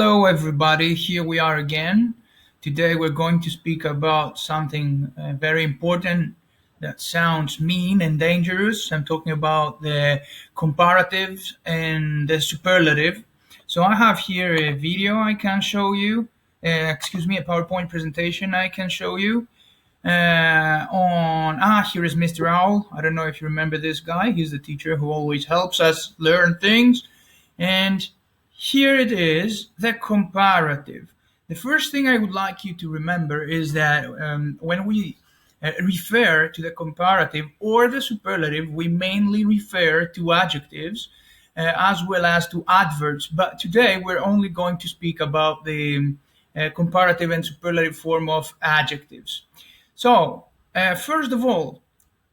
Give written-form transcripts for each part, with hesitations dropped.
Hello, everybody. Here we are again. Today, we're going to speak about something very important that sounds mean and dangerous. I'm talking about the comparatives and the superlative. So, I have here a video I can show you. A PowerPoint presentation I can show you. Here is Mr. Owl. I don't know if you remember this guy. He's the teacher who always helps us learn things. And here it is, the comparative. The first thing I would like you to remember is that when we refer to the comparative or the superlative, we mainly refer to adjectives as well as to adverbs. But today we're only going to speak about the comparative and superlative form of adjectives. So, first of all,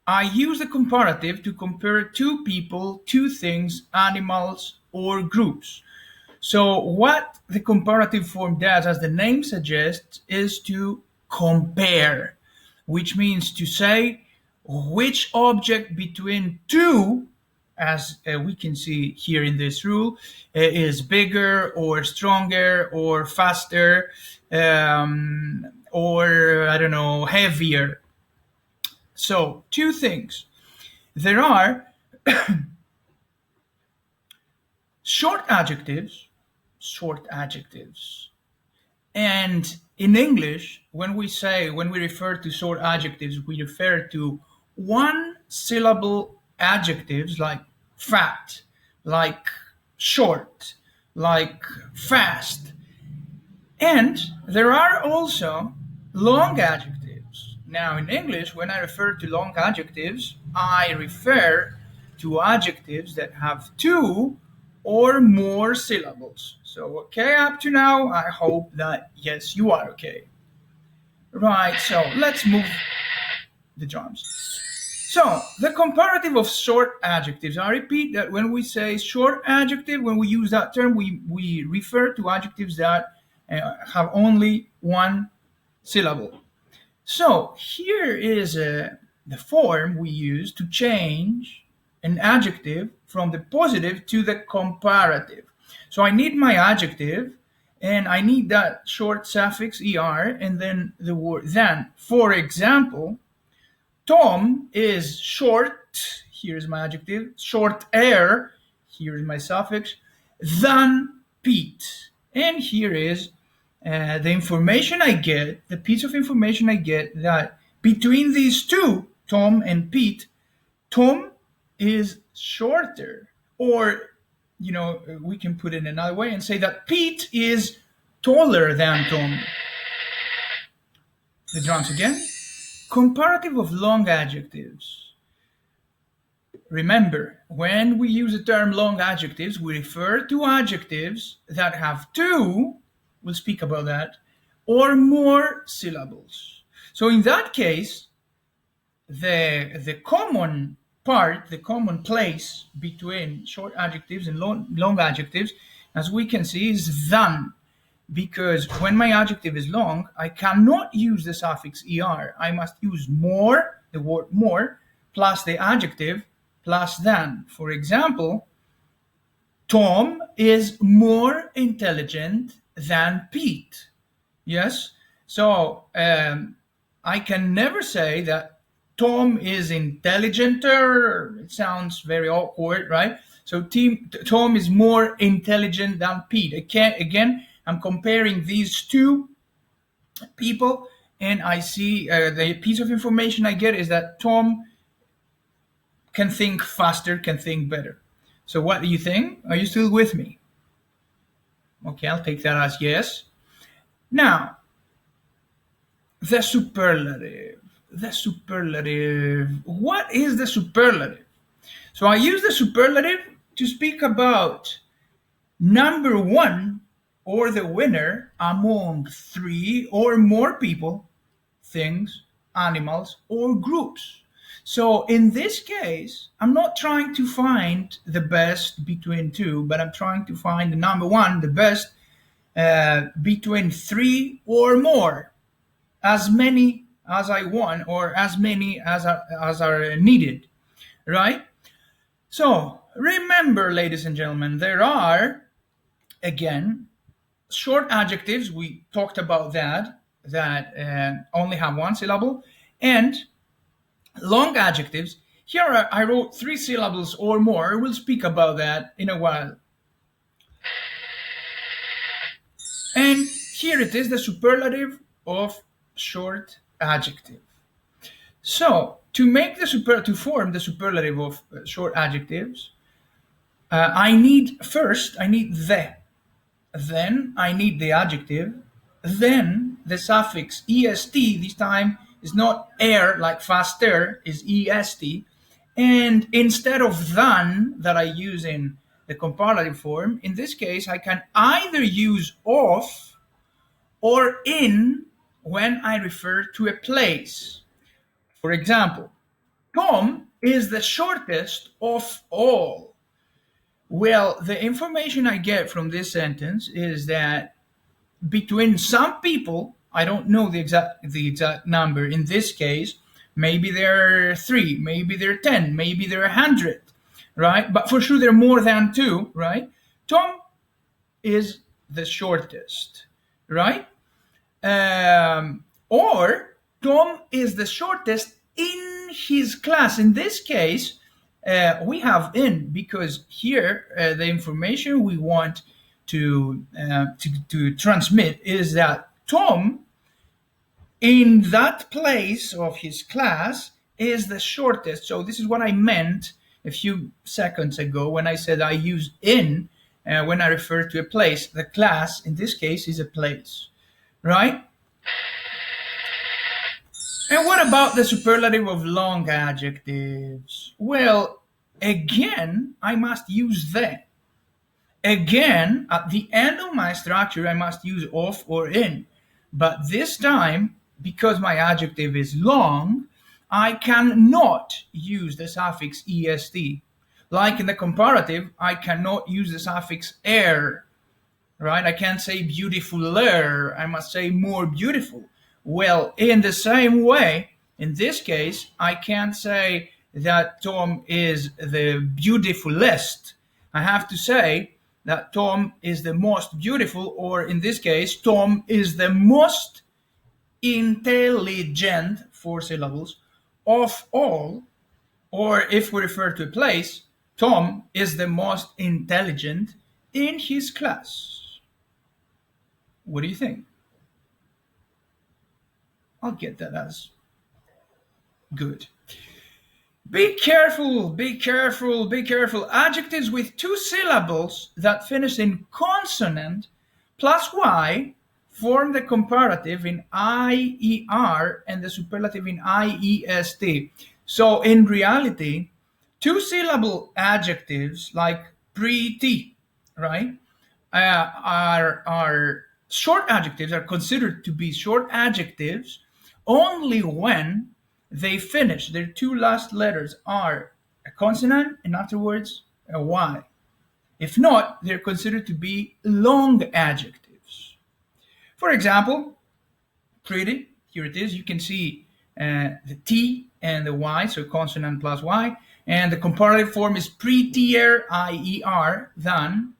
I use the comparative to compare two people, two things, animals, or groups. So what the comparative form does, as the name suggests, is to compare, which means to say which object between two, as we can see here in this rule, is bigger or stronger or faster or, I don't know, heavier. So, two things. There are short adjectives, and in English, when we refer to short adjectives, we refer to one syllable adjectives like fat, like short, like fast. And there are also long adjectives. Now, in English, when I refer to long adjectives, I refer to adjectives that have two or more syllables. So, okay, up to now, I hope that, yes, you are okay. Right, so let's move the drums. So, the comparative of short adjectives. I repeat that when we say short adjective, when we use that term, we refer to adjectives that have only one syllable. So, here is the form we use to change an adjective from the positive to the comparative. So I need my adjective and I need that short suffix er and then the word than. For example, Tom is short, here's my adjective, shorter, here's my suffix, than Pete. And here is the information I get, the piece of information I get that between these two, Tom and Pete, Tom is shorter. Or, we can put it another way and say that Pete is taller than Tom. The drums again. Comparative of long adjectives. Remember, when we use the term long adjectives, we refer to adjectives that have two, we'll speak about that, or more syllables. So in that case, the common part, the common place between short adjectives and long adjectives, as we can see, is than. Because when my adjective is long, I cannot use the suffix er. I must use more, the word more, plus the adjective, plus than. For example, Tom is more intelligent than Pete. Yes? So I can never say that Tom is intelligenter. It sounds very awkward, right? So Tom is more intelligent than Pete. Again, I'm comparing these two people, and I see the piece of information I get is that Tom can think faster, can think better. So what do you think? Are you still with me? Okay, I'll take that as yes. Now, the superlative. The superlative. What is the superlative? So I use the superlative to speak about number one, or the winner among three or more people, things, animals, or groups. So in this case, I'm not trying to find the best between two, but I'm trying to find the number one, the best between three or more, as many as I want, or as many as are needed, right? So remember, ladies and gentlemen, there are, again, Short adjectives, we talked about that only have one syllable, and long adjectives. Here I wrote three syllables or more. We'll speak about that in a while. And here it is, the superlative of short adjective. So to form the superlative of short adjectives, I need the, then I need the adjective, then the suffix est. This time is not air like faster, is est, and instead of than that I use in the comparative form, in this case I can either use of or in when I refer to a place. For example, Tom is the shortest of all. Well, the information I get from this sentence is that between some people, I don't know the exact number. In this case, maybe there are three, maybe there are 10, maybe there are 100, right? But for sure there are more than two, right? Tom is the shortest, right? Or Tom is the shortest in his class. In this case, we have in because here the information we want to transmit is that Tom, in that place of his class, is the shortest. So this is what I meant a few seconds ago when I said I use in when I refer to a place. The class, in this case, is a place, right? And what about the superlative of long adjectives? Well, again, I must use the. Again, at the end of my structure, I must use of or in. But this time, because my adjective is long, I cannot use the suffix est. Like in the comparative, I cannot use the suffix er, right? I can't say beautifuler, I must say more beautiful. Well, in the same way, in this case, I can't say that Tom is the beautifulest. I have to say that Tom is the most beautiful, or in this case, Tom is the most intelligent, 4 syllables, of all, or if we refer to a place, Tom is the most intelligent in his class. What do you think? I'll get that as good. Be careful, be careful, be careful. Adjectives with 2 syllables that finish in consonant plus y form the comparative in IER and the superlative in IEST. So in reality, 2-syllable adjectives like pretty, right, are short adjectives, are considered to be short adjectives only when they finish, their 2 last letters are a consonant and afterwards a y. If not, they're considered to be long adjectives. For example, pretty, here it is, you can see the T and the Y, so consonant plus Y, and the comparative form is prettier, IER, than,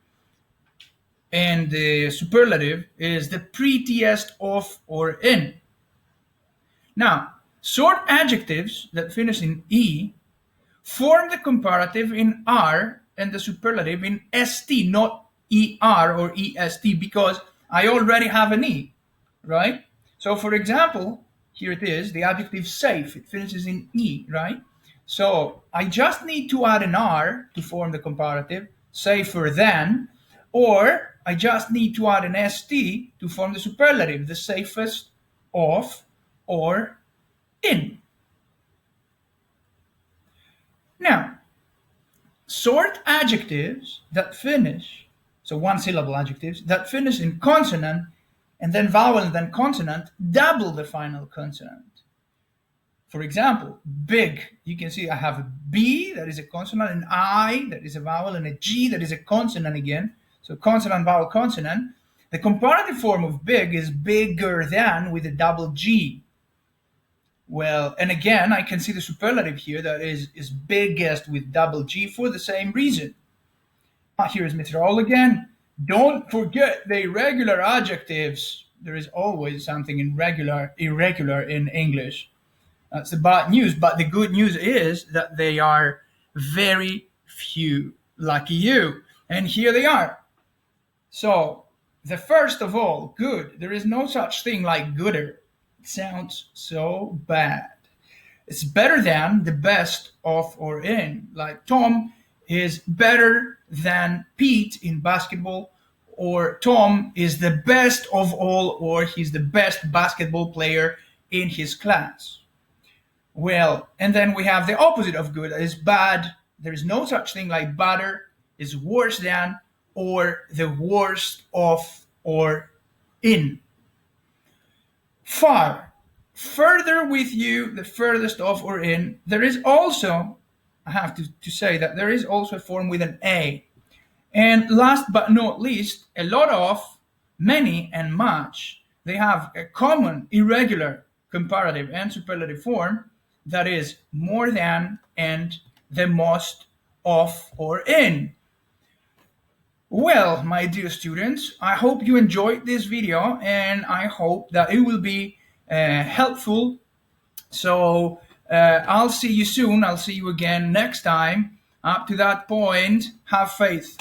and the superlative is the prettiest of or in. Now, short adjectives that finish in E form the comparative in R and the superlative in ST, not ER or EST, because I already have an E, right? So for example, here it is, the adjective safe, it finishes in E, right? So I just need to add an R to form the comparative, safer than, or I just need to add an ST to form the superlative, the safest of or in. Now, short adjectives that finish, so 1-syllable adjectives, that finish in consonant and then vowel and then consonant, double the final consonant. For example, big, you can see I have a B that is a consonant, an I that is a vowel, and a G that is a consonant again. So consonant, vowel, consonant. The comparative form of big is bigger than with a double G. Well, and again, I can see the superlative here that is biggest with double G for the same reason. Here is Mr. All again. Don't forget the irregular adjectives. There is always something irregular in English. That's the bad news. But the good news is that they are very few. Lucky you. And here they are. So, the first of all, good. There is no such thing like gooder. It sounds so bad. It's better than, the best of, or in. Like Tom is better than Pete in basketball, or Tom is the best of all, or he's the best basketball player in his class. Well, and then we have the opposite of good, is bad. There is no such thing like better, is worse than, or the worst of, or in. Far, further with you, the furthest of or in. There is also, I have to say that there is also a form with an A. And last but not least, a lot of, many, and much. They have a common irregular comparative and superlative form that is more than and the most of or in. Well, my dear students, I hope you enjoyed this video and I hope that it will be helpful. So I'll see you soon. I'll see you again next time. Up to that point, have faith.